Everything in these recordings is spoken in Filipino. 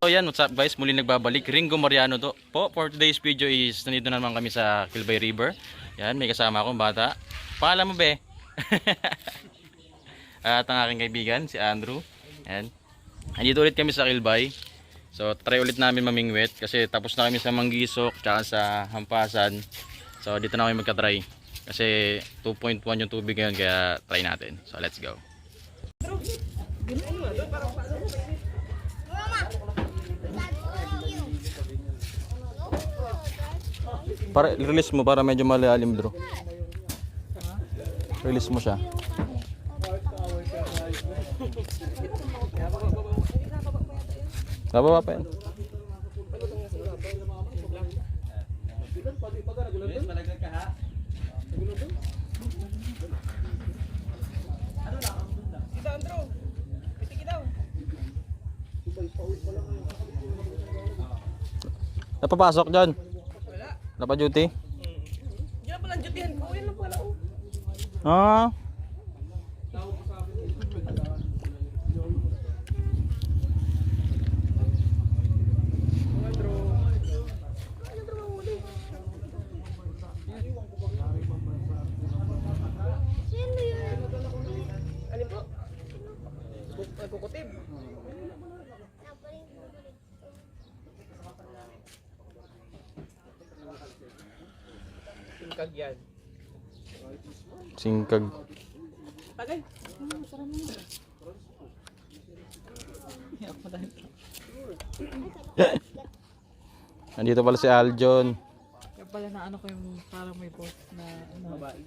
So yan, what's up guys, muli nagbabalik Ringo Mariano to po. For today's video is nandito naman kami sa Quilbay River. Yan, may kasama akong bata. Pangalan mo be? At ang aking kaibigan si Andrew. Yan, nandito ulit kami sa Quilbay. So try ulit namin mamingwit kasi tapos na kami sa Manggisok tsaka sa Hampasan. So dito na kami magka-try kasi 2.1 yung tubig ngayon, kaya try natin. So let's go. Para release mo para medyo malalim, bro. Release mo siya. Bababa pa yan. Napapasok dyan? Napa duty? Diyan pala ang dutyhan ko. Yan lang pala. Ah. Ano po? Kukutib. Singkag yan. Singkag. Tagay. Nandito pala si Aljon. Kaya pala na ano ko yung parang may boss na ano. Babae.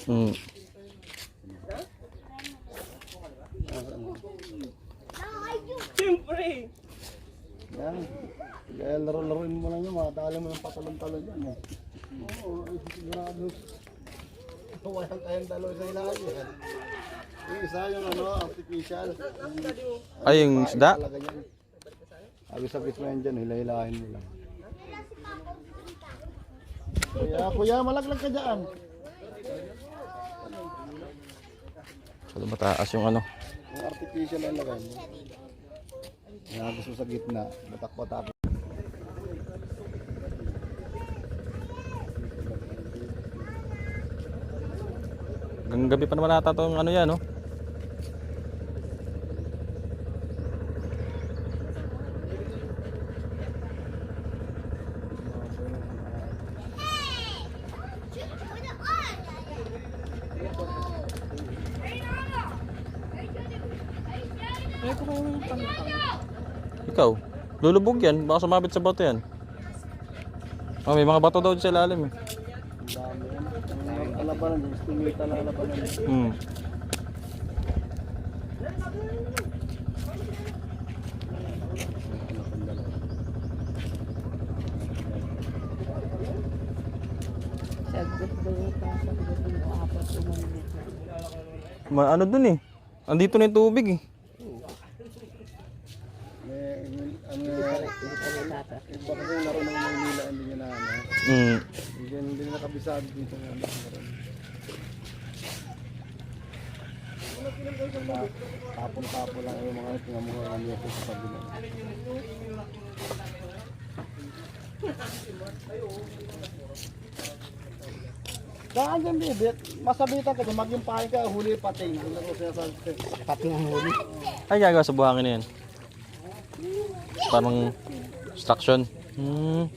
Hmm. Siyempre. Yan. Kaya laro-laruin mo lang yan, makadali mo yung patalon-talon yan. Oo, sigurado. Walang kayang daloy sa ilahan yan. Yung isa yung ano, artificial. Ay, yung isda? Talaga yan. Agis-agis mo yan dyan, hila-hilahin mo lang. Kuya, malaglag ka dyan. So, mataas yung ano. Yung artificial ang lagay mo. Nagagos mo sa gitna, batak-batak. Hanggang gabi pa naman nata itong ano yan, no? Kaya ko kayo yung pangitang. Ikaw, lulubog yan. Baka sumabit sa bato yan. Oh, may mga bato daw sa ilalim eh. Ang dami yan. Ang alabanan, yung stumita na alabanan. Hmm. Sagot doon pa sa pagdating ko apat umalit. Ano dun eh. Andito na yung tubig eh. Baka yung laro ng Maynila, hindi nyo na ano. Hmm. Hindi na nakabisado dito nga. Tapo lang yung mga tingamuha sa kabila. Daan dyan, bibit. Masabitan ka, maging pahay ka, huli pating. Pating ang huli. Ay, gagawa sa buhangin na yan. Parang instruction. Hmm.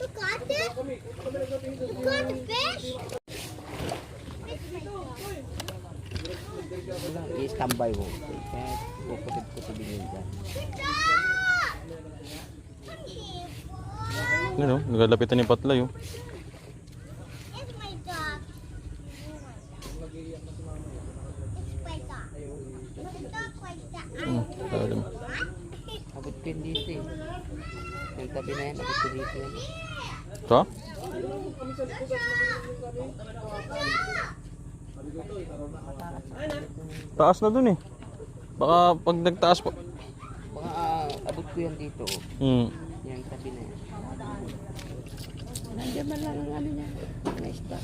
You got it? You got the fish? Wala, i-standby mo. Kaya kukutib-kutibin yun dyan. Ano, nagalapitan ni Patlay oh. It's my dog. It's my dog. Dog like that. Lalim. Abot ko yun dito eh. Yung tabi na yan, abot ko dito yan. Ito? Taas na dun eh. Baka pag nagtaas pa. Baka abot ko yan dito. Yung tabi na yan. Nandiyan man lang ang ano niya. Nice ba?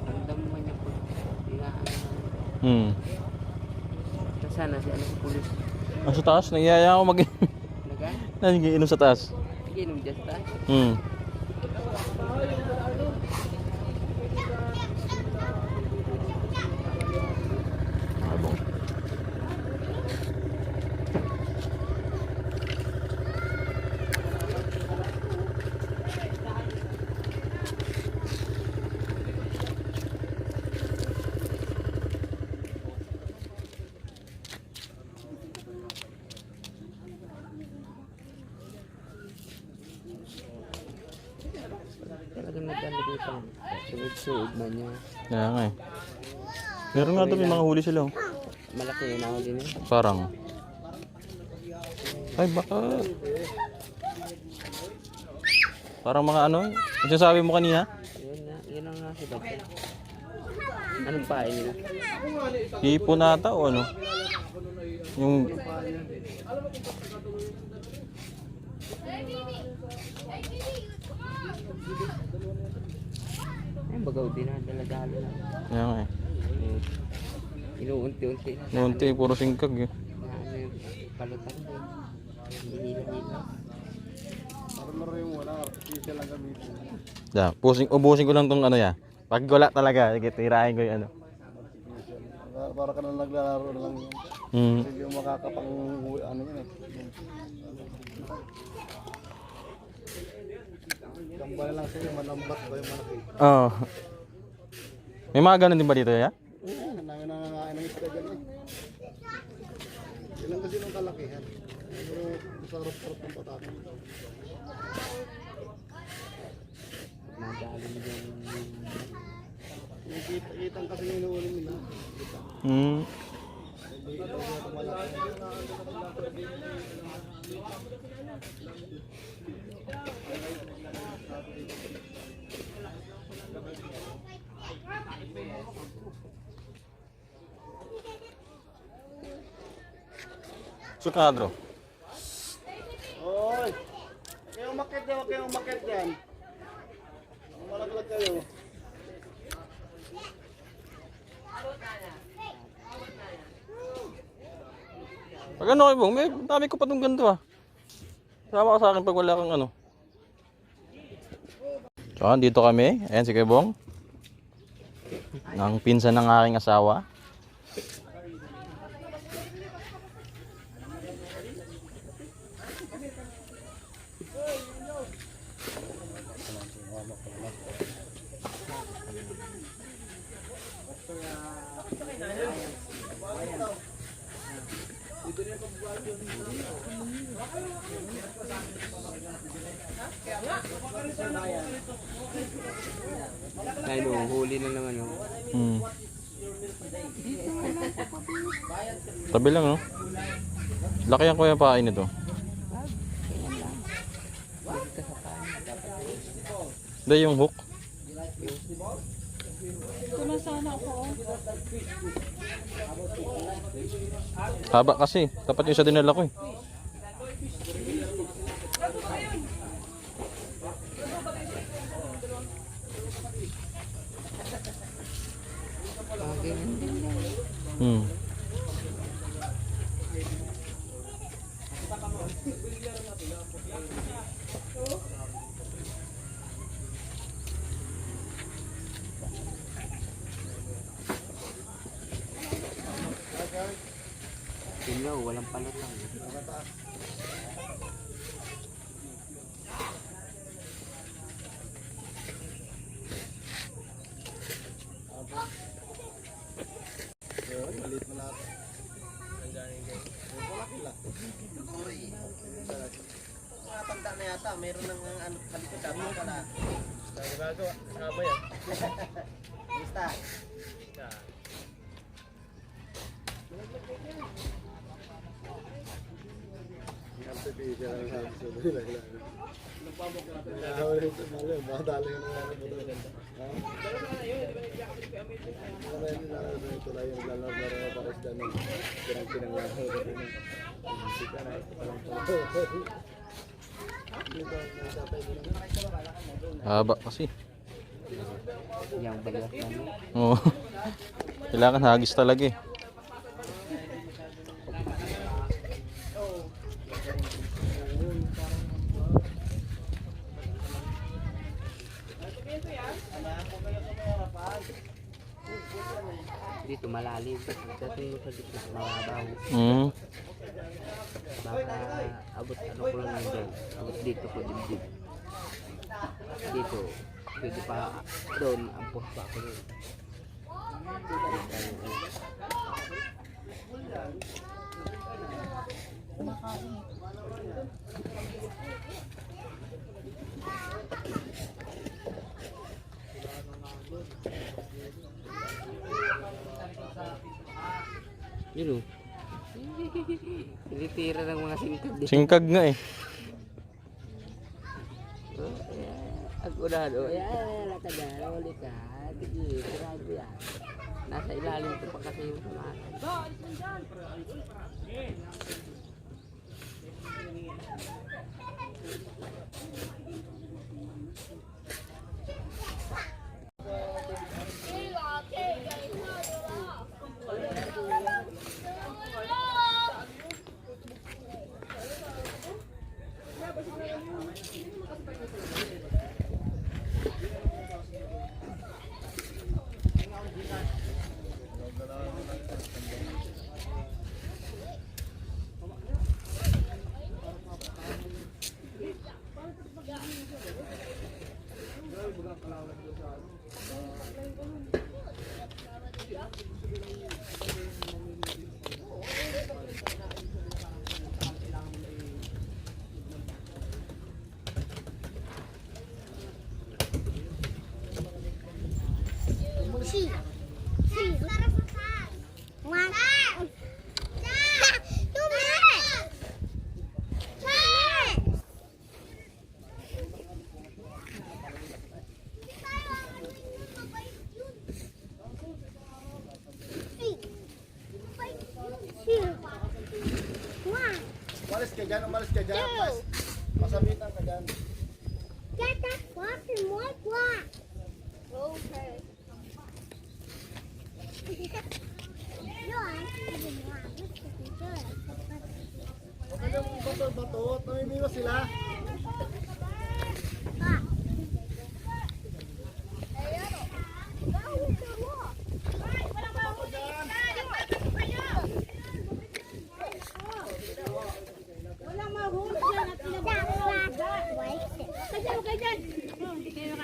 Ramdam mo niya po. Hmm. Sana si ano si pulis. Sa taas, nagyaya ako Naga? nagiinom sa taas. Inom dyan sa taas. Abong. Talagang nagkano dito. Suod-suod man niya. Kaya nga eh. Meron nga doon, may mga huli sila oh. Malaki yung nahuli niya. Parang. Ay baka. Parang mga ano, yung sinasabi mo kanina? Yun ang nga si Bob. Anong pahay nila? Hipon nata o ano? Yung Ay, bagaw din na. Daladalo na. kaya nga eh. Inuunti-unti na. Nunti, puro singkag eh. Na ano yung palutan din. Hihila-hila. Parang laro yung wala, artificial lang gamitin. Yeah, ubusin ko lang tong ano ya. Pag wala talaga, sige, tirahin ko yung ano. Para ka na naglalaro na lang yun. Kasi yung makakapang ano yun eh. Kambal lang sa'yo, malambat ba yung malaki? Oo. May mga ganun din ba dito ya? Ang dami nangangain ng isda dyan eh. Ilang kasi ng kalakihan. Pero sarap-sarap ng patakin. Nadali mo yung... Kitang kasi yung inuulim nila. Dito yung malaki. Sukadro. Oy! Kayo umakit dyan, huwag kayong umakit dyan. Malaglag kayo. Pag ano kayo, may dami ko pa itong ganito ah. Sama ka sa akin pag wala kang ano. So, dito kami. Ayan si Kebong. Ang pinsan ng aking asawa. Ay, no, huli na naman. No. Tabi lang no. Laki ang kuya pain nito. Hindi yung hook. Haba kasi. Tapat yung sa dinala ko eh. Singaw, walang palatang. Ayun, maliit na lahat. Malaki lang. Mga tanda na yata, mayroon ng ano, kalikot dapat pala. Nagagawa, kasama yan. Basta. Artificial ang sabi sa nila. Nakahawal yung tumalo, makadali yung mga ano doon. Ha? Mga rin na ito lang yung lalaro na pares dyan ng pinanglaro ko rin. Hindi ka na ito palang pala. Hindi ba nasapay mo lang? Haba kasi. Yang balat namin. Oo. Kailangan hagis talaga eh. Dito malalim. Dating mo sa gitna, mababaw. Mm. Baka abot ano ko lang yun dyan. Abot dito ko dibdib. Dito. Pwede pa doon. Ampos pa ako doon. Yun o. Tinitira ng mga singkad dito. Singkag nga eh. Agurado. Ayan, lakad ulit ka. Sige, grabe yan. Nasa ilalim ko pa kasi yung tumakas. Si. One. Two minutes. Umalis ka dyan, umalis ka dyan. Masabitan ka dyan. Get that fucking white one. Okay. Huwag ka nang bato-bato, namimiwas sila. Walang mahuli dyan at pinabawal. Kasi mo kayo dyan.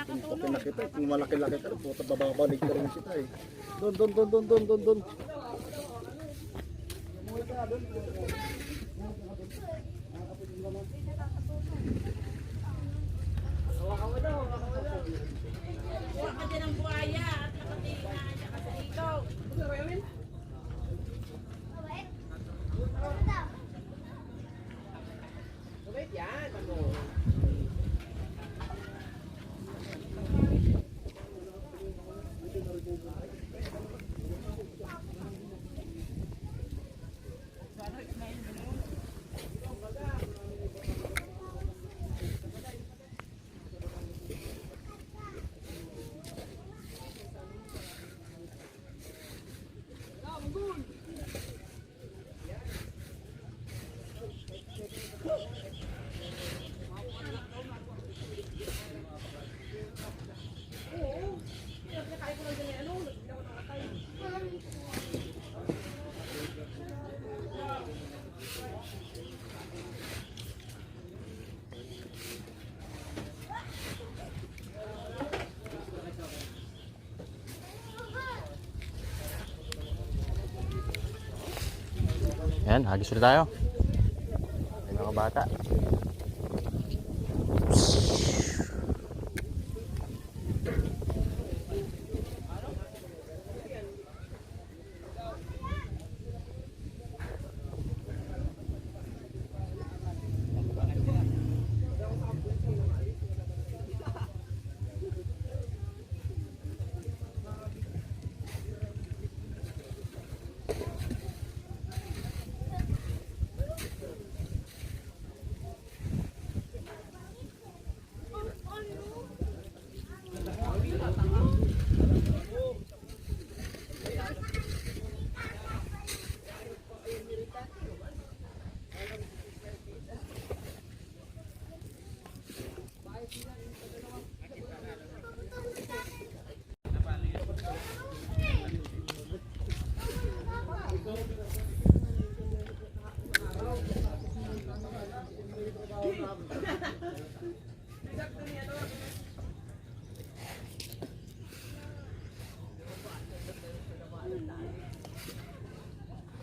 Pati nakita, kung malaki-laki ka, puta bababanig ka rin sita eh. Doon. Wait, yan. Ano? Ayan, hagis ulit tayo. Ayan mga bata.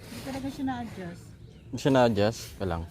Hindi talaga siya na-adjust. Hindi siya na-adjust. Ka lang.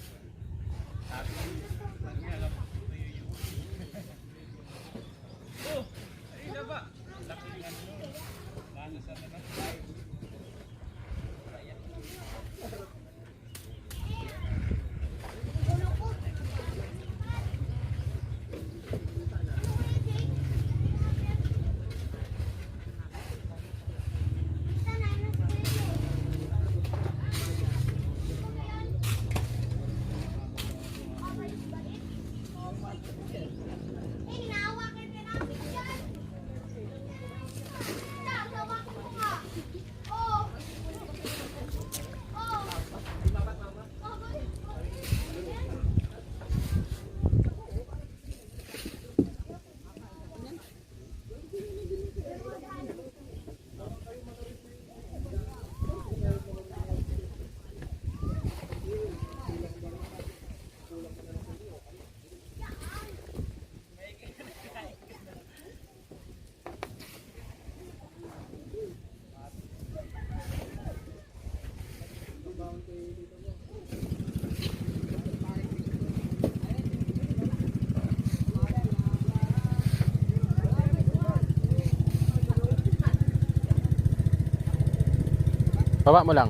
Baba mo lang.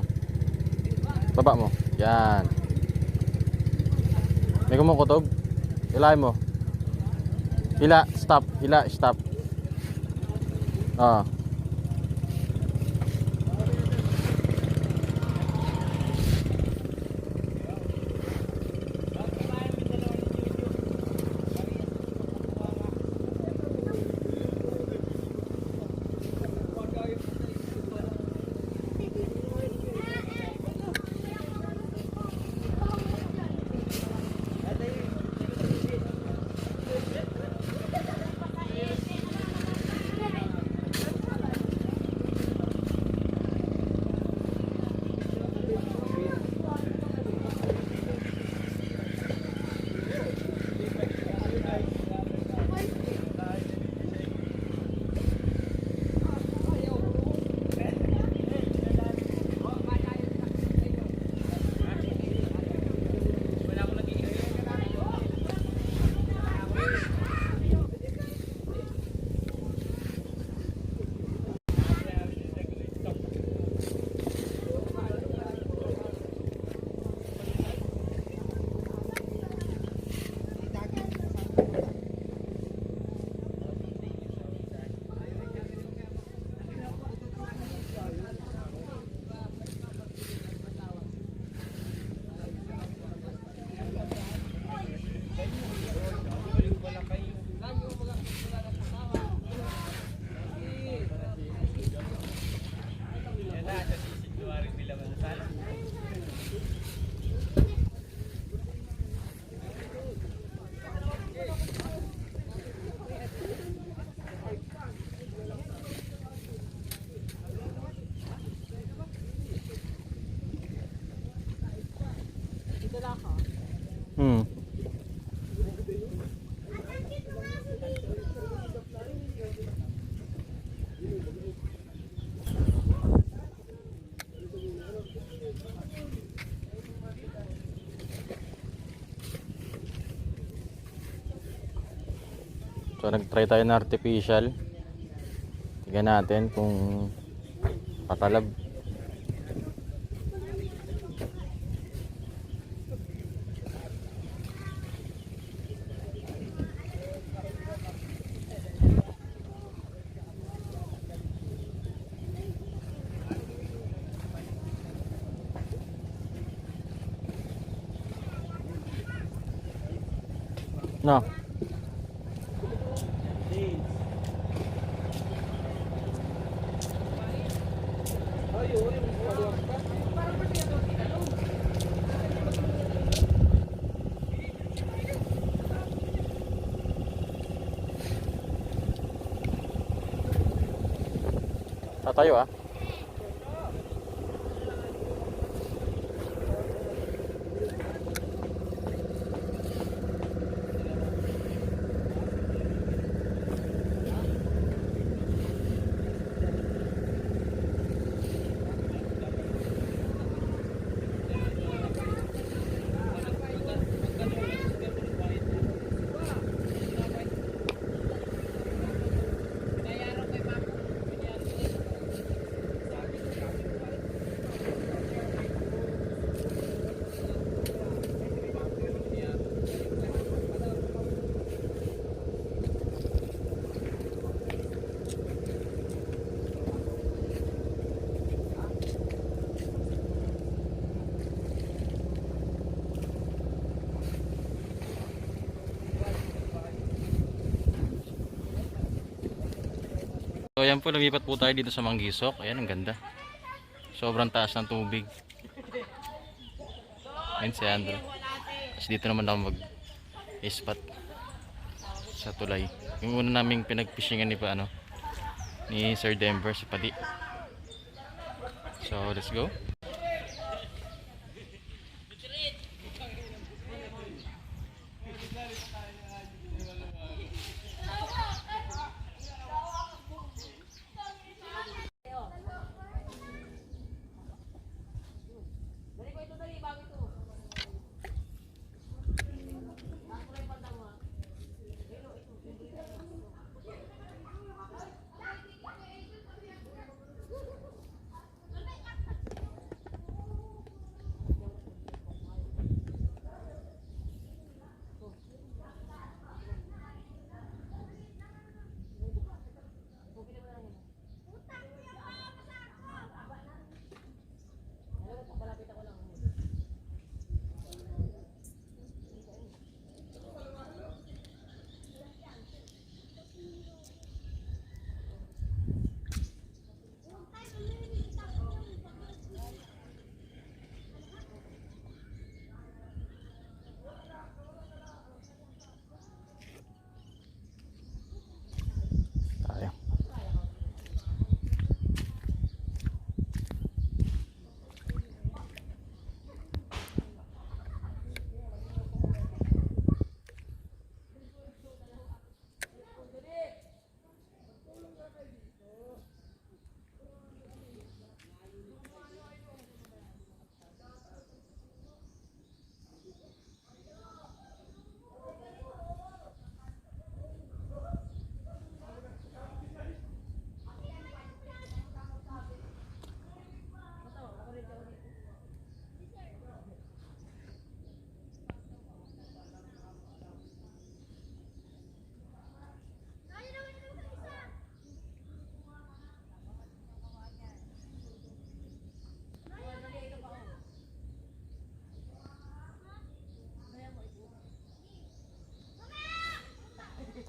Baba mo. Yan. May kumukutob. Hilahin mo. Hila, stop. Hila, stop. Ah. So nag-try tayo ng artificial. Tingnan natin kung patalab. No. Tatayo ah. So ayan po, lumipat po tayo dito sa Manggisok. Ayan, ang ganda. Sobrang taas ng tubig. Ayan si Andrew. Tapos dito naman ako mag-spot sa tulay. Yung una naming pinag-fishingan ni Sir Denver sa Padi. So let's go. Tayo.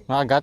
Maagat.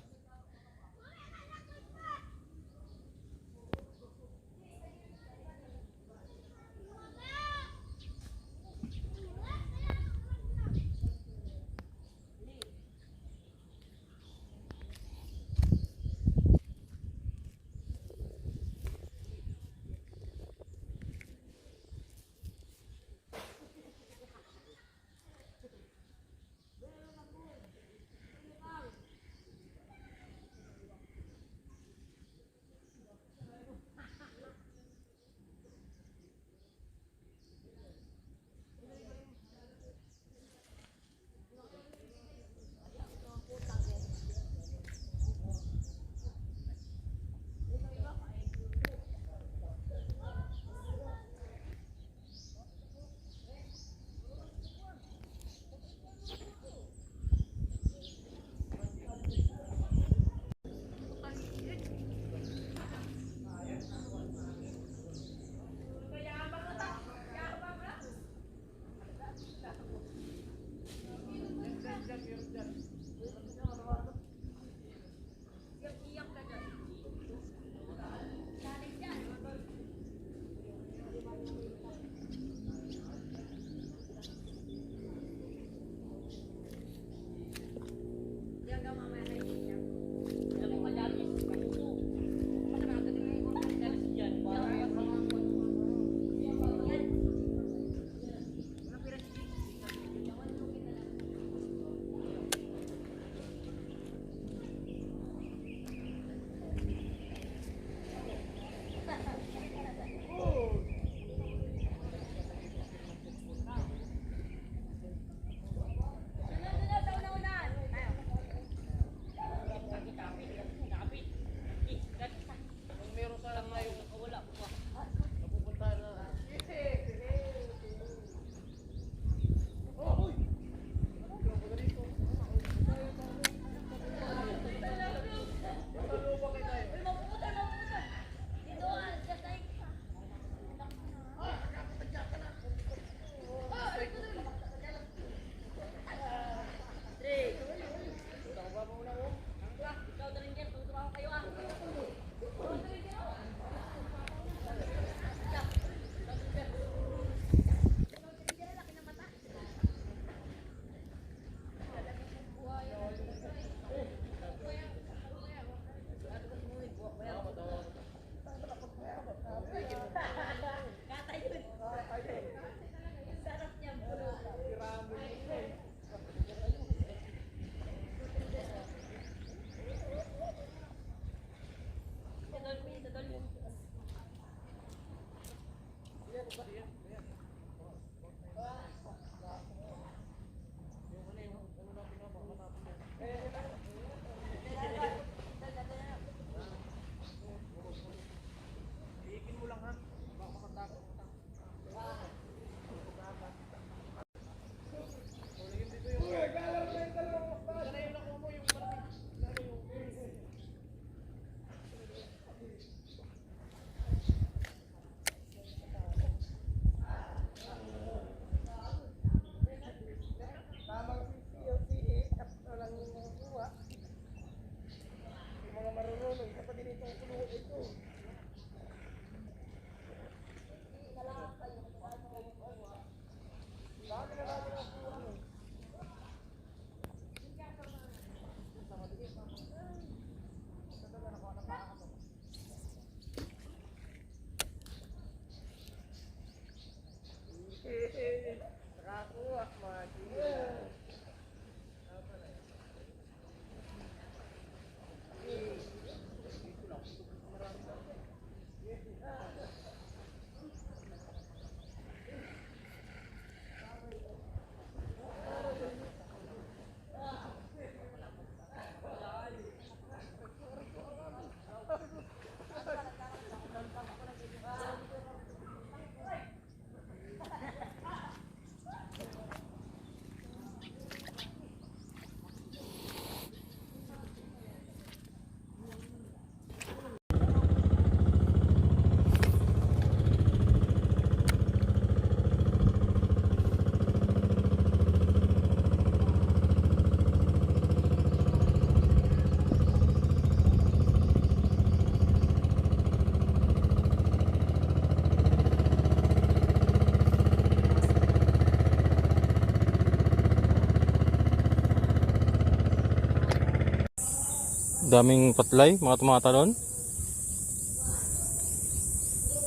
Daming patlay, mga tumatalon.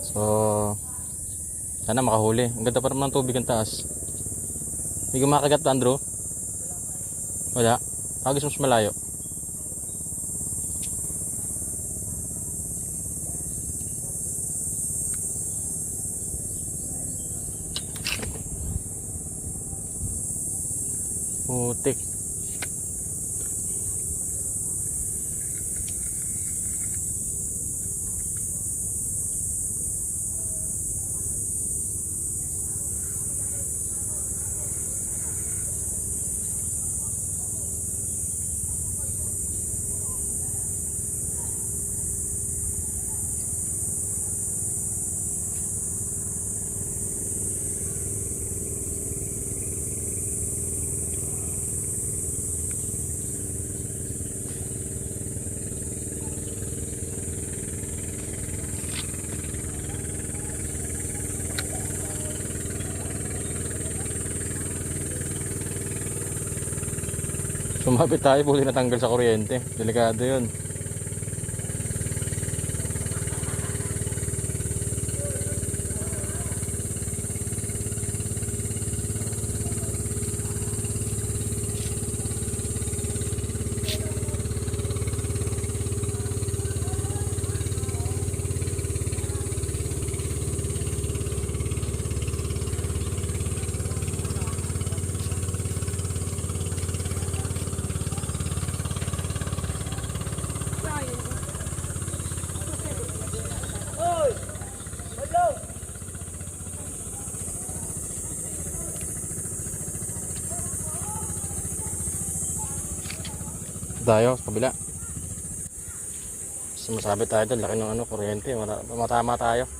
So, sana makahuli. Ang ganda pa naman ng tubig ang taas. May kumakagat pa, Andrew? Wala. Agis mas malayo. Putik. Sumabit tayo, buti natanggal sa kuryente. Delikado yun. Tayo sa kabila. Sumasabit tayo doon, laki ng kuryente. Matama tayo.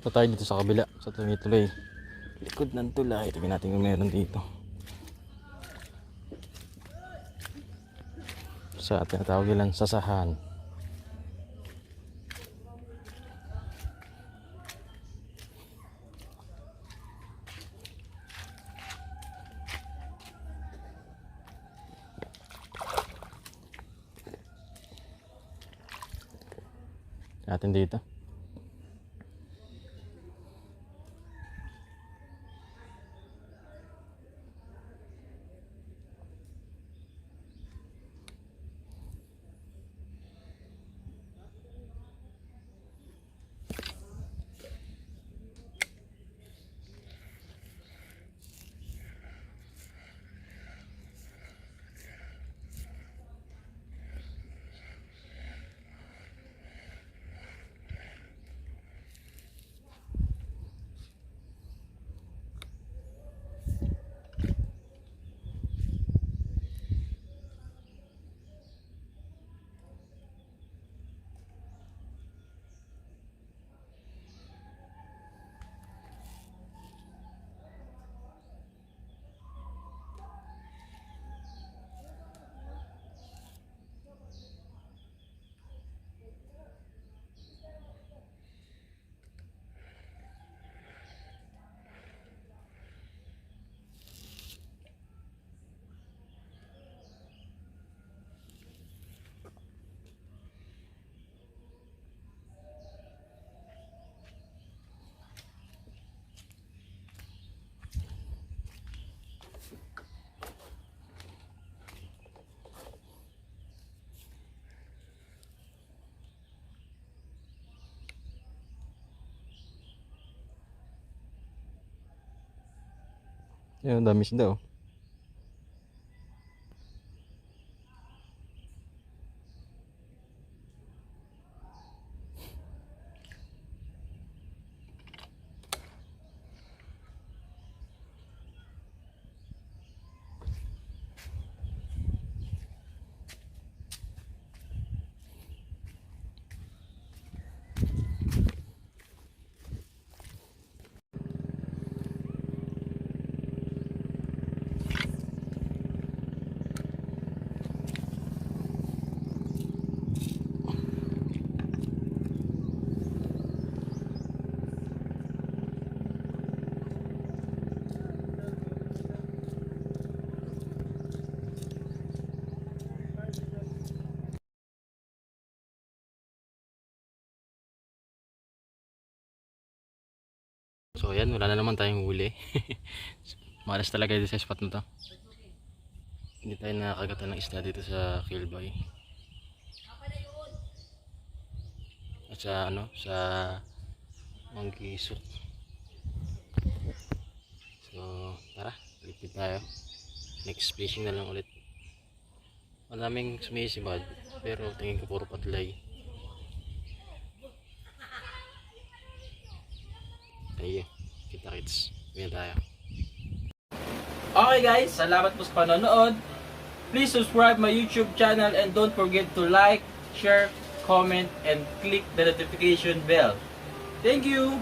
pa tayo dito sa kabila, sa tuloy-tuloy. Likod ng tulay. Tingnan natin kung meron dito. Sa tinatawag nilang sasahan. Natin dito. Yan, dami isda oh. So ayan, wala na naman tayong huli. Malas talaga dito sa spot na to. Hindi tayo nakakagatan ng isda dito sa Kilbay. At sa ano, sa Manggisok. So tara, lipid tayo. Next fishing na lang ulit. Maraming sumisibad, pero tingin ko puro patlay. Ayun, kita-kits. Ganyan tayo. Okay guys, salamat po sa panonood. Please subscribe my YouTube channel and don't forget to like, share, comment, and click the notification bell. Thank you!